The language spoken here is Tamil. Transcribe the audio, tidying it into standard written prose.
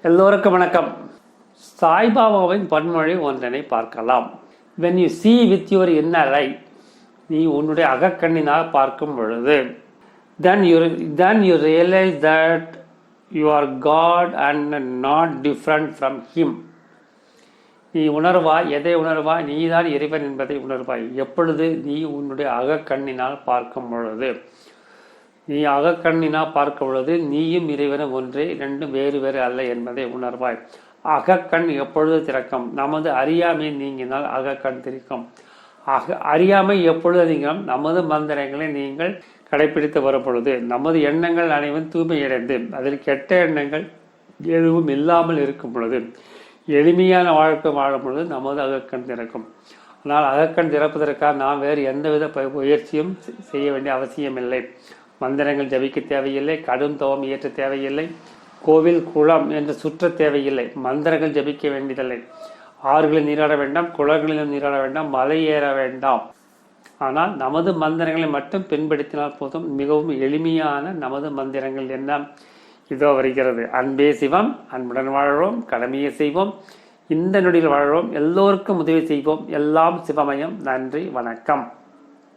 எல்லோருக்கும் வணக்கம். சாய்பாபாவின் பன்மொழி ஒன்றனை பார்க்கலாம். When you see with your inner eye, நீ உன்னுடைய அகக்கண்ணினால் பார்க்கும் பொழுது, then you realize that you are God and not different from Him. நீ உணர்வாய். எதை உணர்வாய்? நீதான் இறைவன் என்பதை உணர்வாய். எப்பொழுது? நீ உன்னுடைய அகக்கண்ணினால் பார்க்கும் பொழுது. நீ அகக்கண்ணினால் பார்க்கும் பொழுது நீயும் இறைவனும் ஒன்றே, ரெண்டும் வேறு வேறு அல்ல என்பதை உணர்வாய். அகக்கண் எப்பொழுது திறக்கும்? நமது அறியாமை நீங்கினால் அகக்கண் திறக்கும். அறியாமை எப்பொழுது நீங்களும் நமது மந்திரங்களை நீங்கள் கடைபிடித்து வரும் பொழுது, நமது எண்ணங்கள் அனைவரும் தூய்மையடைந்து அதில் கெட்ட எண்ணங்கள் எதுவும் இல்லாமல் இருக்கும் பொழுது, எளிமையான வாழ்க்கை வாழும் பொழுது நமது அகக்கண் திறக்கும். ஆனால் அகக்கண் திறப்பதற்காக நாம் வேறு எந்தவித முயற்சியும் செய்ய வேண்டிய அவசியமில்லை. மந்திரங்கள் ஜபிக்க தேவையில்லை, கடும் தவம் இயற்ற தேவையில்லை, கோவில் குளம் என்று சுற்ற தேவையில்லை. மந்திரங்கள் ஜபிக்க வேண்டியதில்லை. ஆறுகளில் நீராட வேண்டாம், குளங்களிலும் நீராட வேண்டாம், மலை ஏற வேண்டாம். ஆனால் நமது மந்திரங்களை மட்டும் பின்படுத்தினால் போதும். மிகவும் எளிமையான நமது மந்திரங்கள் என்ன? இதோ வருகிறது. அன்பே சிவம், அன்புடன் வாழ்வோம், கடமையை செய்வோம், இந்த நொடியில் வாழ்வோம், எல்லோருக்கும் உதவி செய்வோம், எல்லாம் சிவமயம். நன்றி, வணக்கம்.